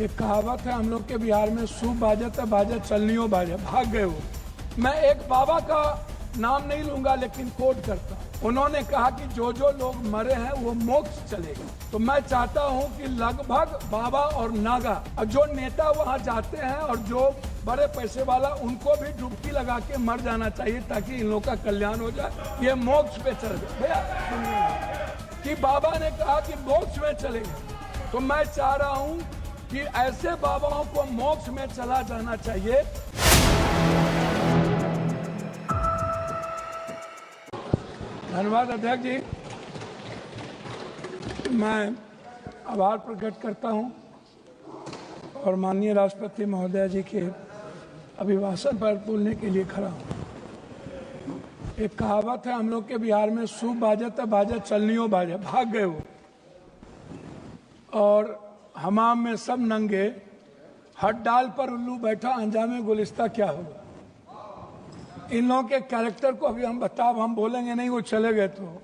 एक कहावत है हम लोग के बिहार में, सूप बाजे तो बाजे चलनियो बाजे, भाग गए वो। मैं एक बाबा का नाम नहीं लूंगा लेकिन कोट करता हूं। उन्होंने कहा कि जो जो लोग मरे हैं वो मोक्ष चलेगा। तो मैं चाहता हूं कि लगभग बाबा और नागा और जो नेता वहां जाते हैं और जो बड़े पैसे वाला, उनको भी डुबकी लगा के मर जाना चाहिए ताकि इन लोगों का कल्याण हो जाए। ये मोक्ष पे चल गए भैया कि बाबा ने कहा कि मोक्ष में चलेगा। तो मैं चाह रहा हूं कि ऐसे बाबाओं को मोक्ष में चला जाना चाहिए। धन्यवाद अध्यक्ष जी, मैं आभार प्रकट करता हूं और माननीय राष्ट्रपति महोदय जी के अभिभाषण पर बोलने के लिए खड़ा हूं। एक कहावत है हम लोग के बिहार में, सूप बाजे तो बाजे चलनियो बाजे, भाग गए वो। और हमाम में सब नंगे, हट डाल पर उल्लू बैठा, अंजामे गुलिस्ता क्या होगा। इन लोगों के कैरेक्टर को अभी हम बोलेंगे नहीं, वो चले गए। तो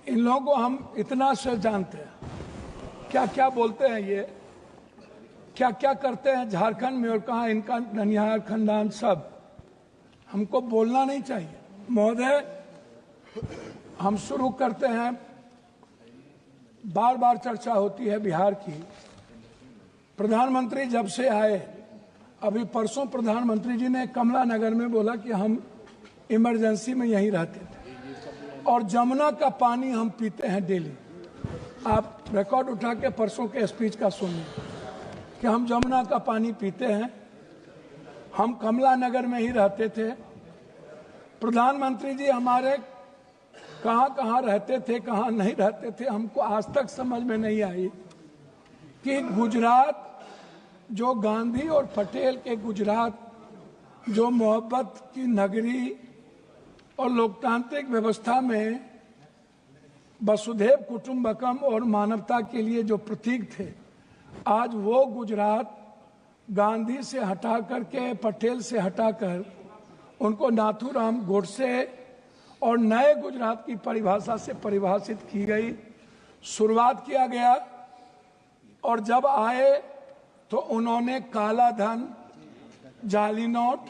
इन लोगों को हम इतना से जानते हैं, क्या क्या बोलते हैं ये, क्या क्या करते हैं झारखंड में और कहाँ इनका ननिहाल खानदान, सब हमको बोलना नहीं चाहिए। महोदय, हम शुरू करते हैं। बार बार चर्चा होती है बिहार की। प्रधानमंत्री जब से आए, अभी परसों प्रधानमंत्री जी ने कमला नगर में बोला कि हम इमरजेंसी में यहीं रहते थे और जमुना का पानी हम पीते हैं डेली। आप रिकॉर्ड उठा के परसों के स्पीच का सुनिए कि हम जमुना का पानी पीते हैं। हम कमला नगर में ही रहते थे। प्रधानमंत्री जी हमारे कहाँ कहाँ रहते थे, कहाँ नहीं रहते थे, हमको आज तक समझ में नहीं आई कि गुजरात, जो गांधी और पटेल के गुजरात, जो मोहब्बत की नगरी और लोकतांत्रिक व्यवस्था में वसुधैव कुटुंबकम और मानवता के लिए जो प्रतीक थे, आज वो गुजरात गांधी से हटा करके, पटेल से हटाकर उनको नाथूराम गोडसे और नए गुजरात की परिभाषा से परिभाषित की गई, शुरुआत किया गया। और जब आए तो उन्होंने काला धन, जाली नोट,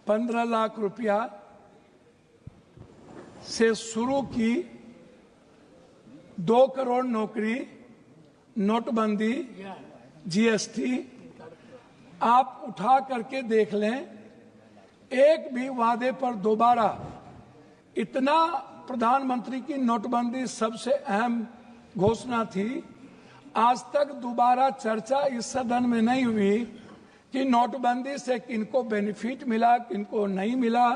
15 लाख रुपया से शुरू की, 2 करोड़ नौकरी, नोटबंदी, जीएसटी, आप उठा करके देख लें। एक भी वादे पर दोबारा, इतना प्रधानमंत्री की नोटबंदी सबसे अहम घोषणा थी, आज तक दोबारा चर्चा इस सदन में नहीं हुई कि नोटबंदी से किनको बेनिफिट मिला, किनको नहीं मिला,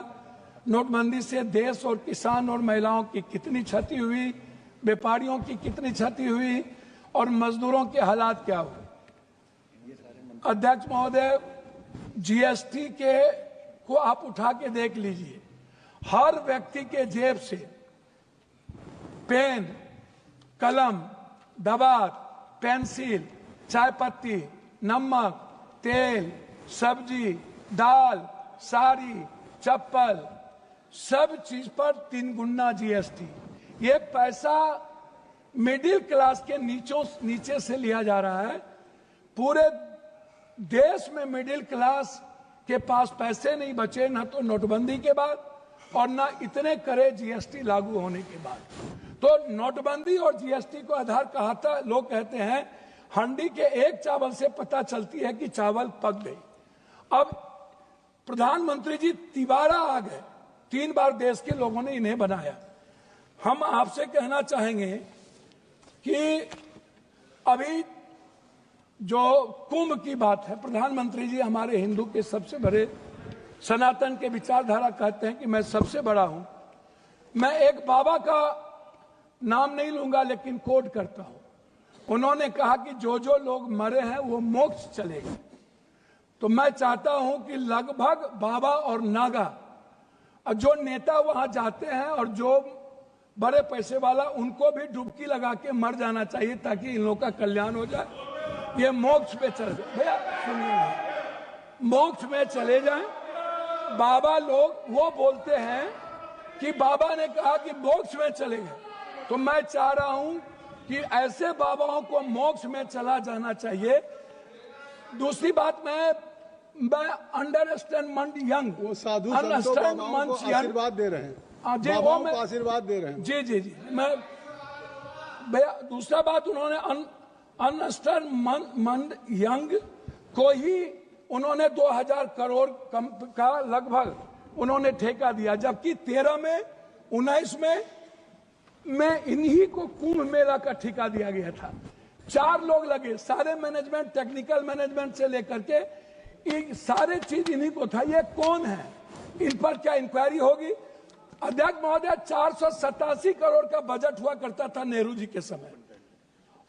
नोटबंदी से देश और किसान और महिलाओं की कितनी क्षति हुई, व्यापारियों की कितनी क्षति हुई और मजदूरों के हालात क्या हुए। अध्यक्ष महोदय, जीएसटी के को आप उठा के देख लीजिए। हर व्यक्ति के जेब से पेन, कलम, दवात, पेंसिल, चाय पत्ती, नमक, तेल, सब्जी, दाल, साड़ी, चप्पल, सब चीज पर 3 गुना जीएसटी। ये पैसा मिडिल क्लास के नीचे से लिया जा रहा है। पूरे देश में मिडिल क्लास के पास पैसे नहीं बचे, ना तो नोटबंदी के बाद और ना इतने करे जीएसटी लागू होने के बाद। तो नोटबंदी और जीएसटी को आधार कहा था। लोग कहते हैं हंडी के एक चावल से पता चलती है कि चावल पक गई। अब प्रधानमंत्री जी तिबारा आ गए, 3 बार देश के लोगों ने इन्हें बनाया। हम आपसे कहना चाहेंगे कि अभी जो कुंभ की बात है, प्रधानमंत्री जी हमारे हिंदू के सबसे बड़े, सनातन के विचारधारा कहते हैं कि मैं सबसे बड़ा हूं। मैं एक बाबा का नाम नहीं लूंगा लेकिन कोट करता हूं। उन्होंने कहा कि जो जो लोग मरे हैं वो मोक्ष चलेगा। तो मैं चाहता हूं कि लगभग बाबा और नागा और जो नेता वहां जाते हैं और जो बड़े पैसे वाला, उनको भी डुबकी लगा के मर जाना चाहिए ताकि इन लोगों का कल्याण हो जाए। ये मोक्ष पे चल जाए भैया, सुनिए, मोक्ष में चले जाएं। बाबा लोग वो बोलते हैं कि बाबा ने कहा कि मोक्ष में चले गए। तो मैं चाह रहा हूं कि ऐसे बाबाओं को मोक्ष में चला जाना चाहिए। दूसरी बात, मैं अंडरस्टैंड यंग, वो साधु संतों बाबाओं को आशीर्वाद दे रहे हैं, बाबाओं को आशीर्वाद दे रहे हैं। जी जी जी, मैं दूसरा बात, उन्होंने अंडरस्टैंड यंग को ही उन्होंने 2000 करोड़ का लगभग उन्होंने ठेका दिया, जबकि 13 में 19 में इन्हीं को कुंभ मेला का ठेका दिया गया था। 4 लोग लगे, सारे मैनेजमेंट, टेक्निकल मैनेजमेंट से लेकर के सारे चीज इन्हीं को था। ये कौन है, इन पर क्या इंक्वायरी होगी? अध्यक्ष महोदय, 487 करोड़ का बजट हुआ करता था नेहरू जी के समय,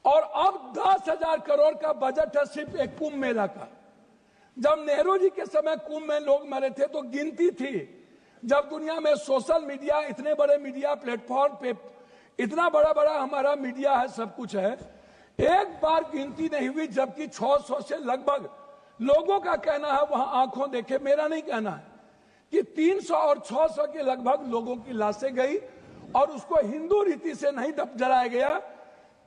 और अब 10,000 करोड़ का बजट है सिर्फ एक कुंभ मेला का। जब नेहरू जी के समय कुंभ में लोग मरे थे तो गिनती थी। जब दुनिया में सोशल मीडिया, इतने बड़े मीडिया प्लेटफॉर्म पे इतना बड़ा बड़ा हमारा मीडिया है, सब कुछ है, एक बार गिनती नहीं हुई, जबकि 600 से लगभग लोगों का कहना है, वहां आंखों देखे, मेरा नहीं कहना है, कि 300 और 600 के लगभग लोगों की लाशें गई और उसको हिंदू रीति से नहीं जलाया गया।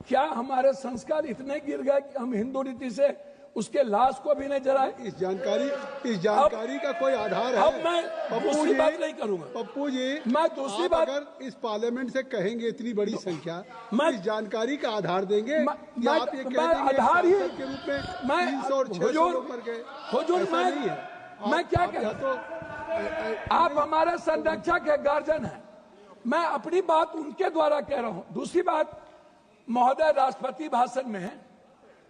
क्या हमारे संस्कार इतने गिर गए कि हम हिंदू रीति से उसके लाश को भी नहीं जलाए? इस जानकारी का कोई आधार है? अब मैं दूसरी बात नहीं करूंगा। पप्पू जी, मैं दूसरी बात, अगर इस पार्लियामेंट से कहेंगे इतनी बड़ी संख्या, मैं इस जानकारी का आधार देंगे? आप ये कह देंगे आधार ही के रूप में 300 और 600 लोग मर गए? मैं क्या कह, तो आप हमारे संरक्षक है, गार्जियन है, मैं अपनी बात उनके द्वारा कह रहा हूं। दूसरी बात महोदय, राष्ट्रपति भाषण में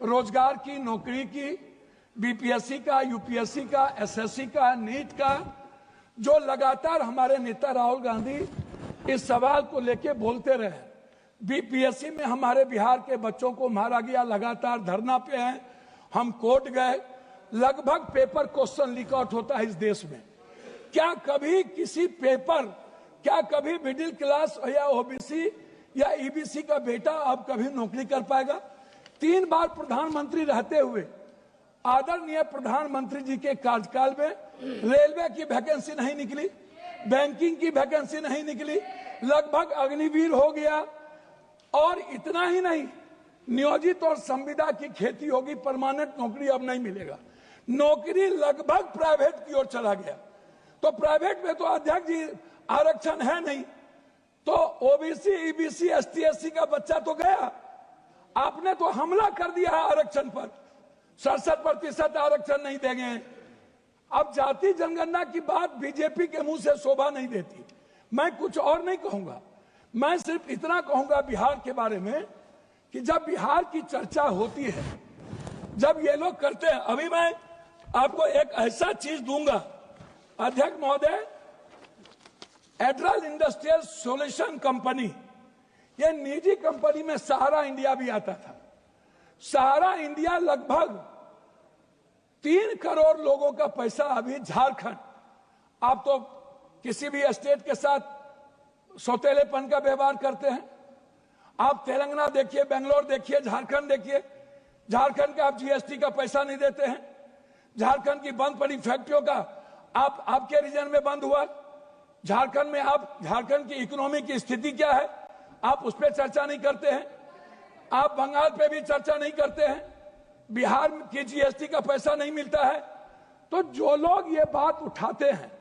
रोजगार की, नौकरी की, बीपीएससी का, यूपीएससी का, एसएससी का, नीट का, जो लगातार हमारे नेता राहुल गांधी इस सवाल को लेके बोलते रहे। बीपीएससी में हमारे बिहार के बच्चों को मारा गया, लगातार धरना पे हैं, हम कोर्ट गए, लगभग पेपर क्वेश्चन लीक आउट होता है इस देश में। क्या कभी किसी पेपर, क्या कभी मिडिल क्लास या ओबीसी या ईबीसी का बेटा अब कभी नौकरी कर पाएगा? 3 बार प्रधानमंत्री रहते हुए आदरणीय प्रधानमंत्री जी के कार्यकाल में रेलवे की वैकेंसी नहीं निकली, बैंकिंग की वैकेंसी नहीं निकली, लगभग अग्निवीर हो गया। और इतना ही नहीं, नियोजित और संविदा की खेती होगी, परमानेंट नौकरी अब नहीं मिलेगा, नौकरी लगभग प्राइवेट की ओर चला गया। तो प्राइवेट में तो अध्यक्ष जी आरक्षण है नहीं, तो ओबीसी, ईबीसी, एसटी, एससी का बच्चा तो गया। आपने तो हमला कर दिया है आरक्षण पर, 67% आरक्षण नहीं देंगे। अब जाति जनगणना की बात बीजेपी के मुंह से शोभा नहीं देती। मैं कुछ और नहीं कहूंगा, मैं सिर्फ इतना कहूंगा बिहार के बारे में कि जब बिहार की चर्चा होती है, जब ये लोग करते हैं, अभी मैं आपको एक ऐसा चीज दूंगा अध्यक्ष महोदय, एड्रल इंडस्ट्रियल सॉल्यूशन कंपनी, ये निजी कंपनी में सहारा इंडिया भी आता था। सहारा इंडिया लगभग 3 करोड़ लोगों का पैसा अभी झारखंड, आप तो किसी भी स्टेट के साथ सौतेलेपन का व्यवहार करते हैं। आप तेलंगाना देखिए, बेंगलोर देखिए, झारखंड देखिए, झारखंड का आप जीएसटी का पैसा नहीं देते हैं। झारखंड की बंद पड़ी फैक्ट्रियों का आपके रीजन में बंद हुआ। झारखंड में आप, झारखंड की इकोनॉमी की स्थिति क्या है, आप उस पर चर्चा नहीं करते हैं। आप बंगाल पे भी चर्चा नहीं करते हैं। बिहार की जीएसटी का पैसा नहीं मिलता है। तो जो लोग ये बात उठाते हैं,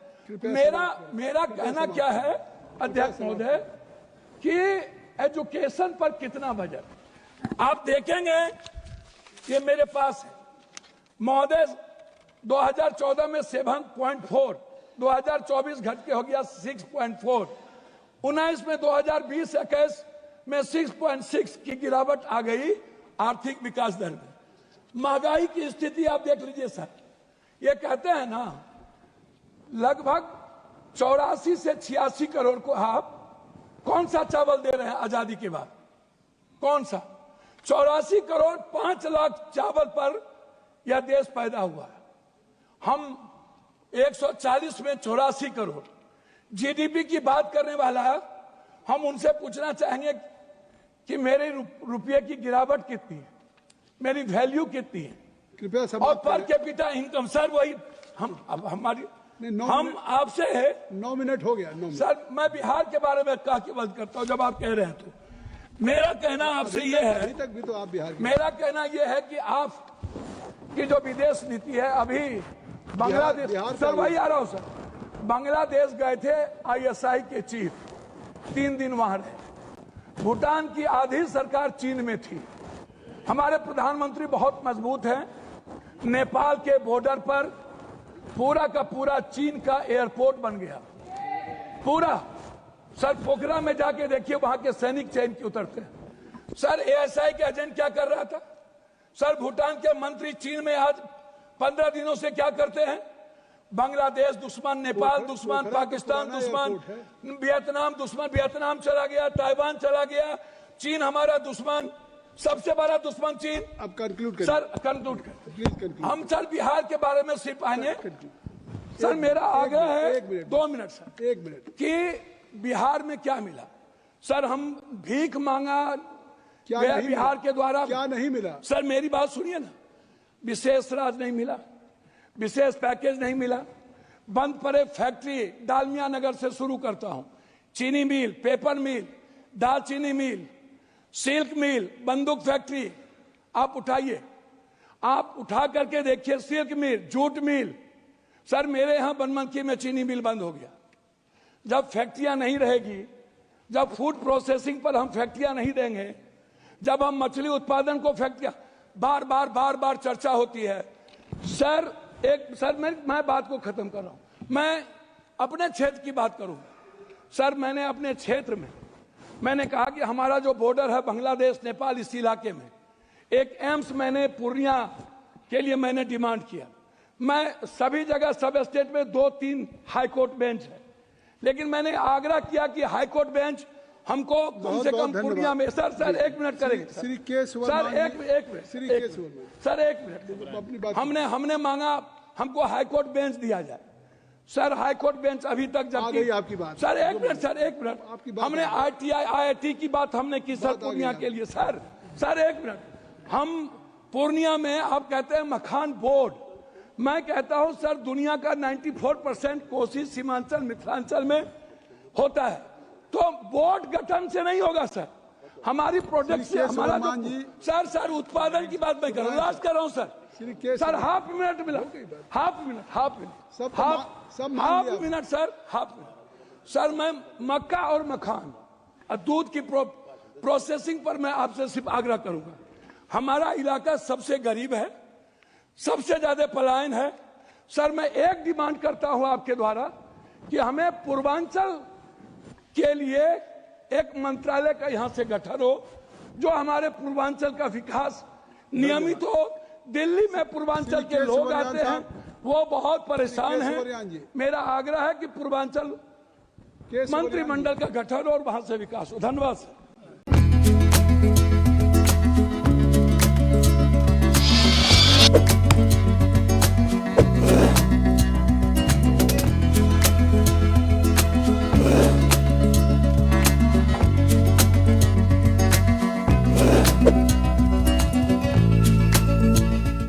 मेरा कहना क्या है अध्यक्ष महोदय, कि एजुकेशन पर कितना बजट आप देखेंगे, ये मेरे पास है महोदय, 2014 में 7.4, 2024 घट के हो गया 6.4, 19 में 2020-21 में 6.6 की गिरावट आ गई आर्थिक विकास दर में। महंगाई की स्थिति आप देख लीजिए सर, ये कहते हैं ना लगभग 84 से 86 करोड़ को आप कौन सा चावल दे रहे हैं आजादी के बाद, कौन सा? 84 करोड़ 5 लाख चावल पर यह देश पैदा हुआ है। हम 140 में 84 करोड़ जीडीपी की बात करने वाला है। हम उनसे पूछना चाहेंगे कि मेरे रुपये की गिरावट कितनी है, मेरी वैल्यू कितनी है, कृपया और पर कैपिटा इनकम। सर वही हम आपसे है। 9 मिनट हो गया। 9 मिनट। सर मैं बिहार के बारे में कह के बात करता हूं, जब आप कह रहे हैं तो मेरा कहना आपसे ये है, अभी तक भी तो आप बिहार के मेरा कहना ये है कि आप की जो विदेश नीति है, अभी बांग्लादेश, सर वही आ रहा हूं सर, बांग्लादेश गए थे ISI के चीफ, 3 दिन वहां रहे। भूटान की आधी सरकार चीन में थी। हमारे प्रधानमंत्री बहुत मजबूत हैं। नेपाल के बॉर्डर पर पूरा का पूरा चीन का एयरपोर्ट बन गया, पूरा। सर पोखरा में जाके देखिए, वहां के सैनिक चैन के उतरते हैं। सर ASI के एजेंट क्या कर रहा था? सर भूटान के मंत्री चीन में आज 15 दिनों से क्या करते हैं? बांग्लादेश दुश्मन, नेपाल दुश्मन, पाकिस्तान दुश्मन, वियतनाम दुश्मन, वियतनाम चला गया, ताइवान चला गया, चीन हमारा दुश्मन, सबसे बड़ा दुश्मन चीन। अब कंक्लूड करें सर, कंक्लूड प्लीज। हम सर बिहार के बारे में सिर्फ आएंगे। सर मेरा आग्रह है 2 मिनट सर, 1 मिनट कि बिहार में क्या मिला? सर हम भीख मांगा क्या गया नहीं बिहार मिला? के द्वारा, क्या नहीं मिला? सर मेरी बात सुनिए ना, विशेष राज नहीं मिला, विशेष पैकेज नहीं मिला, बंद पड़े फैक्ट्री, डालमिया नगर से शुरू करता हूं, चीनी मिल, पेपर मिल, दालचीनी मिल, सिल्क मिल, बंदूक फैक्ट्री, आप उठाइए, आप उठा करके देखिए, सिल्क मिल, जूट मिल। सर मेरे यहां बनमनखी में चीनी मिल बंद हो गया। जब फैक्ट्रियां नहीं रहेगी, जब फूड प्रोसेसिंग पर हम फैक्ट्रियां नहीं देंगे, जब हम मछली उत्पादन को फैक्ट्रियां, बार बार चर्चा होती है। सर मैं बात को खत्म कर रहा हूं, मैं अपने क्षेत्र की बात करूं। सर मैंने अपने क्षेत्र में मैंने कहा कि हमारा जो बॉर्डर है बांग्लादेश नेपाल, इस इलाके में एक एम्स मैंने पूर्णिया के लिए मैंने डिमांड किया। मैं सभी जगह सब स्टेट में 2-3 हाईकोर्ट बेंच है, लेकिन मैंने आग्रह किया कि हाईकोर्ट बेंच हमको कम से कम पूर्णिया में। सर 1 मिनट करेंगे सर, एक मिनट, हमने मांगा हमको हाईकोर्ट बेंच दिया जाए। सर हाईकोर्ट बेंच अभी तक जबकि आपकी बात सर 1 मिनट सर, 1 मिनट, हमने ITI IIT की बात हमने की सर पूर्णिया के लिए। सर 1 मिनट, हम पूर्णिया में आप कहते हैं मखान बोर्ड, मैं कहता हूं सर दुनिया का 94% कोशिश सीमांचल मिथिलांचल में होता है, तो बोर्ड गठन से नहीं होगा सर, हमारी प्रोडक्ट से हमारा सर उत्पादन की बात मैं कर रहा हूँ, लास्ट कर रहा हूँ सर हाफ मिनट मिला, हाफ मिनट सर मैं मक्का और मखान और दूध की प्रोसेसिंग पर मैं आपसे सिर्फ आग्रह करूंगा। हमारा इलाका सबसे गरीब है, सबसे ज्यादा पलायन है। सर मैं एक डिमांड करता हूं आपके द्वारा कि हमें पूर्वांचल के लिए एक मंत्रालय का यहां से गठन हो, जो हमारे पूर्वांचल का विकास नियमित हो। दिल्ली में पूर्वांचल के लोग आते हैं, वो बहुत परेशान हैं। मेरा आग्रह है कि पूर्वांचल मंत्रिमंडल का गठन और वहां से विकास हो। धन्यवाद सर।